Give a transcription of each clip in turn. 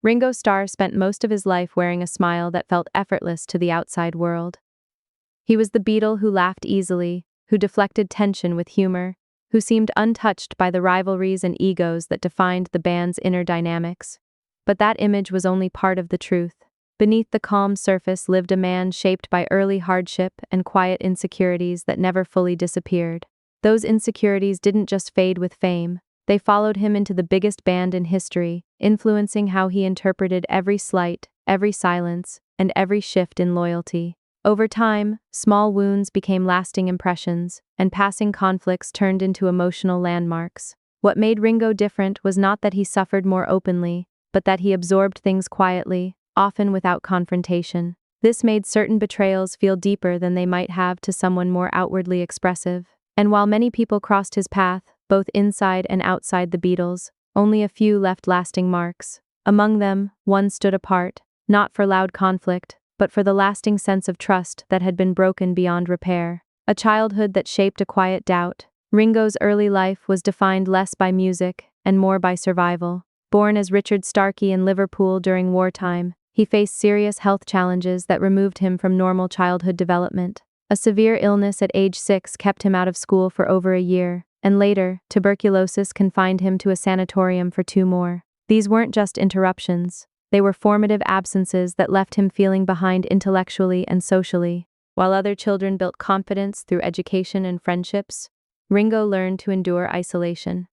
Ringo Starr spent most of his life wearing a smile that felt effortless to the outside world. He was the Beatle who laughed easily, who deflected tension with humor, who seemed untouched by the rivalries and egos that defined the band's inner dynamics. But that image was only part of the truth. Beneath the calm surface lived a man shaped by early hardship and quiet insecurities that never fully disappeared. Those insecurities didn't just fade with fame. They followed him into the biggest band in history, influencing how he interpreted every slight, every silence, and every shift in loyalty. Over time, small wounds became lasting impressions, and passing conflicts turned into emotional landmarks. What made Ringo different was not that he suffered more openly, but that he absorbed things quietly, often without confrontation. This made certain betrayals feel deeper than they might have to someone more outwardly expressive. And while many people crossed his path, both inside and outside the Beatles, only a few left lasting marks. Among them, one stood apart, not for loud conflict, but for the lasting sense of trust that had been broken beyond repair. A childhood that shaped a quiet doubt. Ringo's early life was defined less by music and more by survival. Born as Richard Starkey in Liverpool during wartime, he faced serious health challenges that removed him from normal childhood development. A severe illness at age 6 kept him out of school for over a year, and later, tuberculosis confined him to a sanatorium for 2 more. These weren't just interruptions. They were formative absences that left him feeling behind intellectually and socially. While other children built confidence through education and friendships, Ringo learned to endure isolation.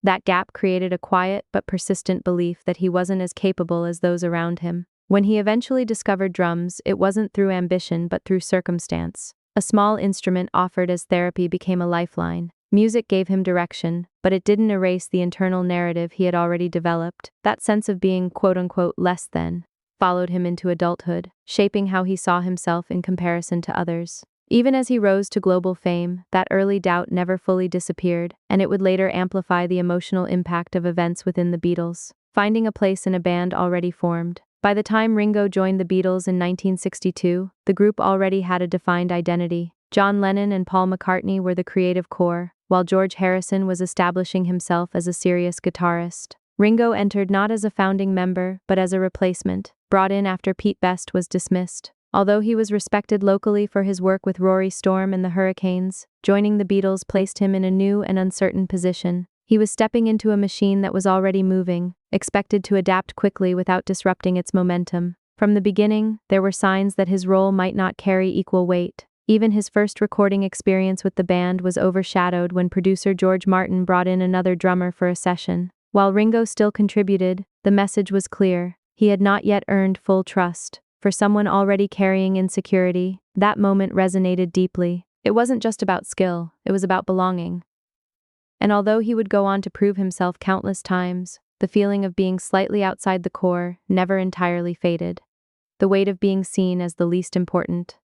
That gap created a quiet but persistent belief that he wasn't as capable as those around him. When he eventually discovered drums, it wasn't through ambition but through circumstance. A small instrument offered as therapy became a lifeline. Music gave him direction, but it didn't erase the internal narrative he had already developed. That sense of being quote-unquote less than followed him into adulthood, shaping how he saw himself in comparison to others. Even as he rose to global fame, that early doubt never fully disappeared, and it would later amplify the emotional impact of events within the Beatles. Finding a place in a band already formed. By the time Ringo joined the Beatles in 1962, the group already had a defined identity. John Lennon and Paul McCartney were the creative core, while George Harrison was establishing himself as a serious guitarist. Ringo entered not as a founding member, but as a replacement, brought in after Pete Best was dismissed. Although he was respected locally for his work with Rory Storm and the Hurricanes, joining the Beatles placed him in a new and uncertain position. He was stepping into a machine that was already moving, expected to adapt quickly without disrupting its momentum. From the beginning, there were signs that his role might not carry equal weight. Even his first recording experience with the band was overshadowed when producer George Martin brought in another drummer for a session. While Ringo still contributed, the message was clear. He had not yet earned full trust. For someone already carrying insecurity, that moment resonated deeply. It wasn't just about skill, it was about belonging. And although he would go on to prove himself countless times, the feeling of being slightly outside the core never entirely faded. The weight of being seen as the least important.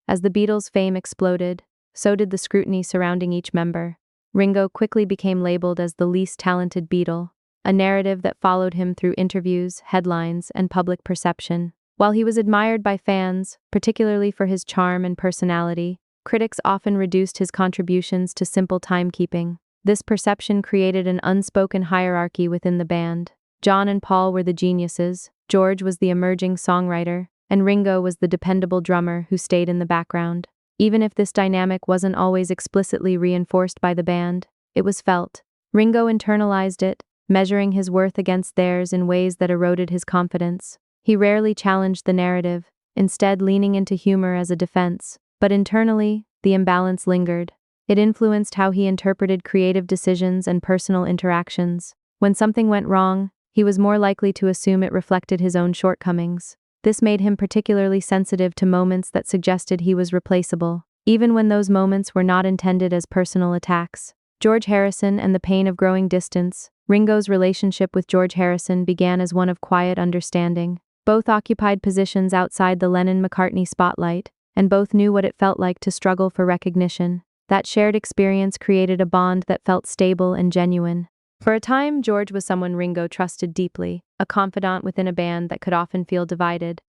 As the Beatles' fame exploded, so did the scrutiny surrounding each member. Ringo quickly became labeled as the least talented Beatle, a narrative that followed him through interviews, headlines, and public perception. While he was admired by fans, particularly for his charm and personality, critics often reduced his contributions to simple timekeeping. This perception created an unspoken hierarchy within the band. John and Paul were the geniuses, George was the emerging songwriter, and Ringo was the dependable drummer who stayed in the background. Even if this dynamic wasn't always explicitly reinforced by the band, it was felt. Ringo internalized it, measuring his worth against theirs in ways that eroded his confidence. He rarely challenged the narrative, instead leaning into humor as a defense. But internally, the imbalance lingered. It influenced how he interpreted creative decisions and personal interactions. When something went wrong, he was more likely to assume it reflected his own shortcomings. This made him particularly sensitive to moments that suggested he was replaceable, even when those moments were not intended as personal attacks. George Harrison and the pain of growing distance. Ringo's relationship with George Harrison began as one of quiet understanding. Both occupied positions outside the Lennon-McCartney spotlight, and both knew what it felt like to struggle for recognition. That shared experience created a bond that felt stable and genuine. For a time, George was someone Ringo trusted deeply, a confidant within a band that could often feel divided.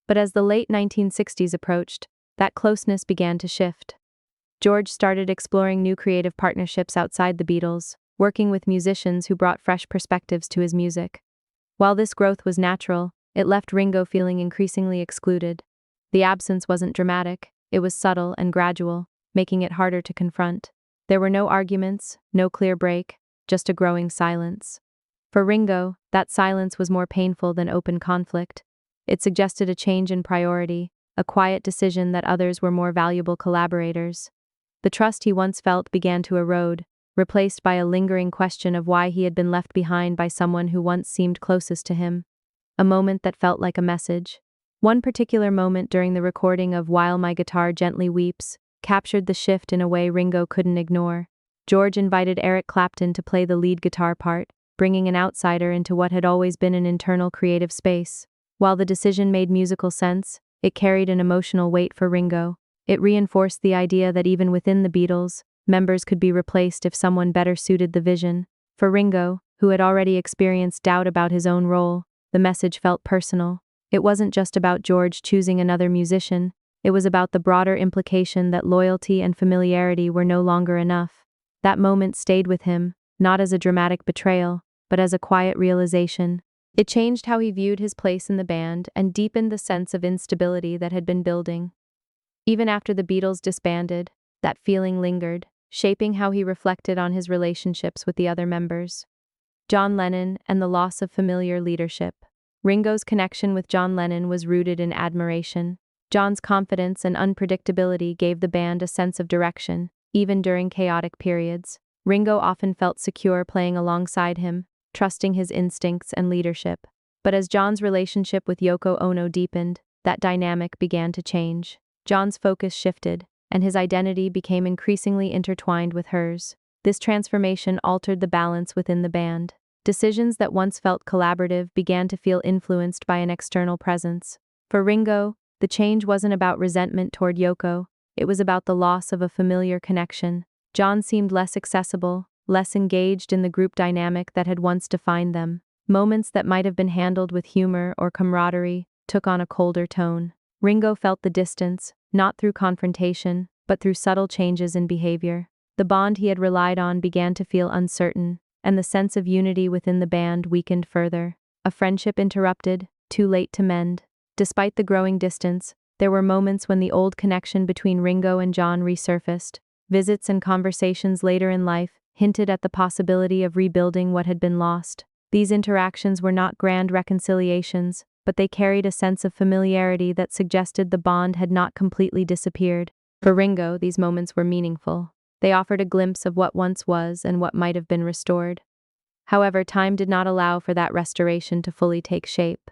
But as the late 1960s approached, that closeness began to shift. George started exploring new creative partnerships outside the Beatles, working with musicians who brought fresh perspectives to his music. While this growth was natural, it left Ringo feeling increasingly excluded. The absence wasn't dramatic, it was subtle and gradual, making it harder to confront. There were no arguments, no clear break, just a growing silence. For Ringo, that silence was more painful than open conflict. It suggested a change in priority, a quiet decision that others were more valuable collaborators. The trust he once felt began to erode, replaced by a lingering question of why he had been left behind by someone who once seemed closest to him. A moment that felt like a message. One particular moment during the recording of While My Guitar Gently Weeps captured the shift in a way Ringo couldn't ignore. George invited Eric Clapton to play the lead guitar part, bringing an outsider into what had always been an internal creative space. While the decision made musical sense, it carried an emotional weight for Ringo. It reinforced the idea that even within the Beatles, members could be replaced if someone better suited the vision. For Ringo, who had already experienced doubt about his own role, the message felt personal. It wasn't just about George choosing another musician, it was about the broader implication that loyalty and familiarity were no longer enough. That moment stayed with him, not as a dramatic betrayal, but as a quiet realization. It changed how he viewed his place in the band and deepened the sense of instability that had been building. Even after the Beatles disbanded, that feeling lingered, shaping how he reflected on his relationships with the other members. John Lennon and the loss of familiar leadership. Ringo's connection with John Lennon was rooted in admiration. John's confidence and unpredictability gave the band a sense of direction, even during chaotic periods. Ringo often felt secure playing alongside him, trusting his instincts and leadership. But as John's relationship with Yoko Ono deepened, that dynamic began to change. John's focus shifted, and his identity became increasingly intertwined with hers. This transformation altered the balance within the band. Decisions that once felt collaborative began to feel influenced by an external presence. For Ringo, the change wasn't about resentment toward Yoko, it was about the loss of a familiar connection. John seemed less accessible, less engaged in the group dynamic that had once defined them. Moments that might have been handled with humor or camaraderie took on a colder tone. Ringo felt the distance, not through confrontation, but through subtle changes in behavior. The bond he had relied on began to feel uncertain, and the sense of unity within the band weakened further. A friendship interrupted, too late to mend. Despite the growing distance, there were moments when the old connection between Ringo and John resurfaced. Visits and conversations later in life hinted at the possibility of rebuilding what had been lost. These interactions were not grand reconciliations, but they carried a sense of familiarity that suggested the bond had not completely disappeared. For Ringo, these moments were meaningful. They offered a glimpse of what once was and what might have been restored. However, time did not allow for that restoration to fully take shape.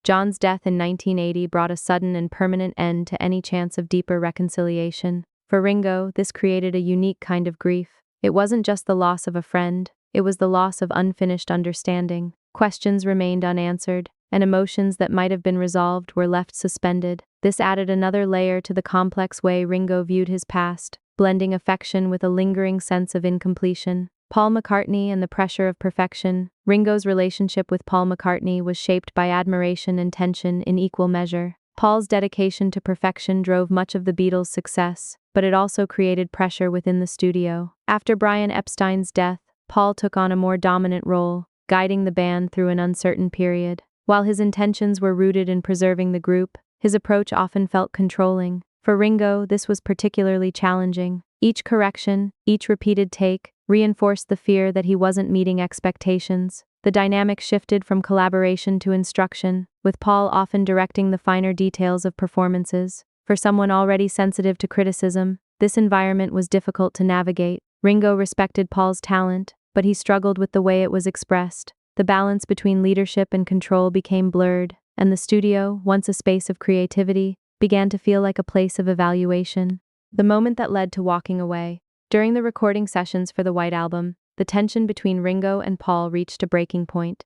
John's death in 1980 brought a sudden and permanent end to any chance of deeper reconciliation. For Ringo, this created a unique kind of grief. It wasn't just the loss of a friend, it was the loss of unfinished understanding. Questions remained unanswered, and emotions that might have been resolved were left suspended. This added another layer to the complex way Ringo viewed his past, blending affection with a lingering sense of incompletion. Paul McCartney and the pressure of perfection. Ringo's relationship with Paul McCartney was shaped by admiration and tension in equal measure. Paul's dedication to perfection drove much of the Beatles' success, but it also created pressure within the studio. After Brian Epstein's death, Paul took on a more dominant role, guiding the band through an uncertain period. While his intentions were rooted in preserving the group, his approach often felt controlling. For Ringo, this was particularly challenging. Each correction, each repeated take, reinforced the fear that he wasn't meeting expectations. The dynamic shifted from collaboration to instruction, with Paul often directing the finer details of performances. For someone already sensitive to criticism, this environment was difficult to navigate. Ringo respected Paul's talent, but he struggled with the way it was expressed. The balance between leadership and control became blurred, and the studio, once a space of creativity, began to feel like a place of evaluation. The moment that led to walking away. During the recording sessions for the White Album, the tension between Ringo and Paul reached a breaking point.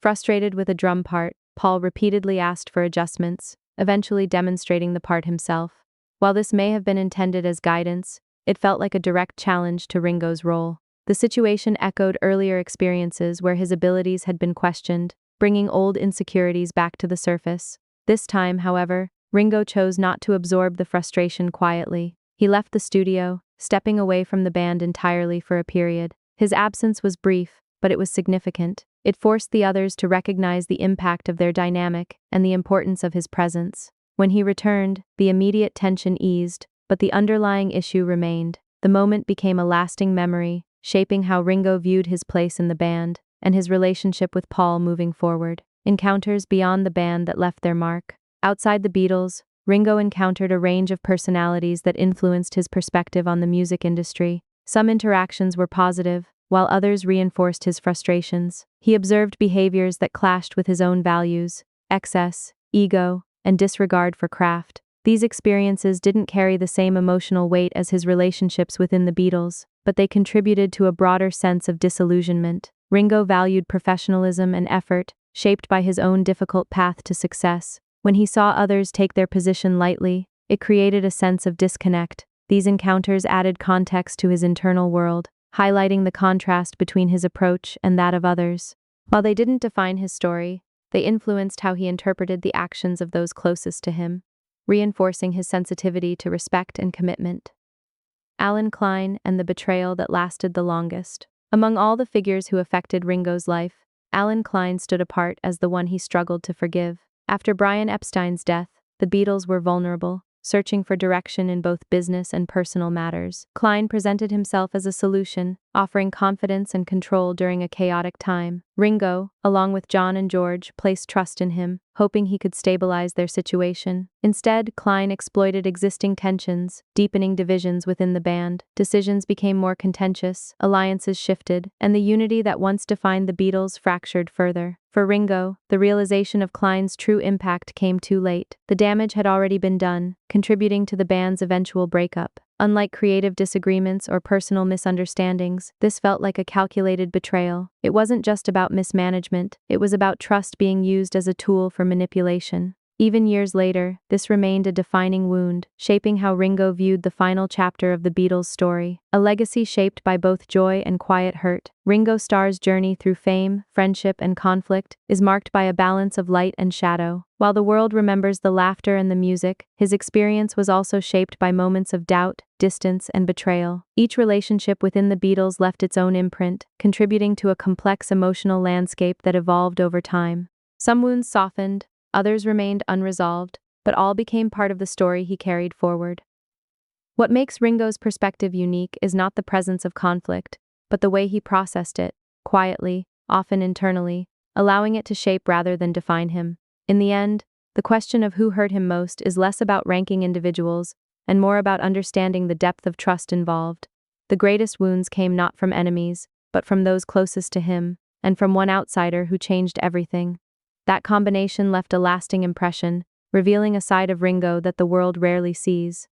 Frustrated with a drum part, Paul repeatedly asked for adjustments, eventually demonstrating the part himself. While this may have been intended as guidance, it felt like a direct challenge to Ringo's role. The situation echoed earlier experiences where his abilities had been questioned, bringing old insecurities back to the surface. This time, however, Ringo chose not to absorb the frustration quietly. He left the studio, stepping away from the band entirely for a period. His absence was brief, but it was significant. It forced the others to recognize the impact of their dynamic and the importance of his presence. When he returned, the immediate tension eased, but the underlying issue remained. The moment became a lasting memory, shaping how Ringo viewed his place in the band and his relationship with Paul moving forward. Encounters beyond the band that left their mark. Outside the Beatles, Ringo encountered a range of personalities that influenced his perspective on the music industry. Some interactions were positive, while others reinforced his frustrations. He observed behaviors that clashed with his own values: excess, ego, and disregard for craft. These experiences didn't carry the same emotional weight as his relationships within the Beatles, but they contributed to a broader sense of disillusionment. Ringo valued professionalism and effort, shaped by his own difficult path to success. When he saw others take their position lightly, it created a sense of disconnect. These encounters added context to his internal world, highlighting the contrast between his approach and that of others. While they didn't define his story, they influenced how he interpreted the actions of those closest to him, reinforcing his sensitivity to respect and commitment. Alan Klein and the betrayal that lasted the longest. Among all the figures who affected Ringo's life, Alan Klein stood apart as the one he struggled to forgive. After Brian Epstein's death, the Beatles were vulnerable, searching for direction in both business and personal matters. Klein presented himself as a solution, offering confidence and control during a chaotic time. Ringo, along with John and George, placed trust in him, hoping he could stabilize their situation. Instead, Klein exploited existing tensions, deepening divisions within the band. Decisions became more contentious, alliances shifted, and the unity that once defined the Beatles fractured further. For Ringo, the realization of Klein's true impact came too late. The damage had already been done, contributing to the band's eventual breakup. Unlike creative disagreements or personal misunderstandings, this felt like a calculated betrayal. It wasn't just about mismanagement, it was about trust being used as a tool for manipulation. Even years later, this remained a defining wound, shaping how Ringo viewed the final chapter of the Beatles' story. A legacy shaped by both joy and quiet hurt, Ringo Starr's journey through fame, friendship, and conflict is marked by a balance of light and shadow. While the world remembers the laughter and the music, his experience was also shaped by moments of doubt, distance, and betrayal. Each relationship within the Beatles left its own imprint, contributing to a complex emotional landscape that evolved over time. Some wounds softened, others remained unresolved, but all became part of the story he carried forward. What makes Ringo's perspective unique is not the presence of conflict, but the way he processed it, quietly, often internally, allowing it to shape rather than define him. In the end, the question of who hurt him most is less about ranking individuals and more about understanding the depth of trust involved. The greatest wounds came not from enemies, but from those closest to him, and from one outsider who changed everything. That combination left a lasting impression, revealing a side of Ringo that the world rarely sees.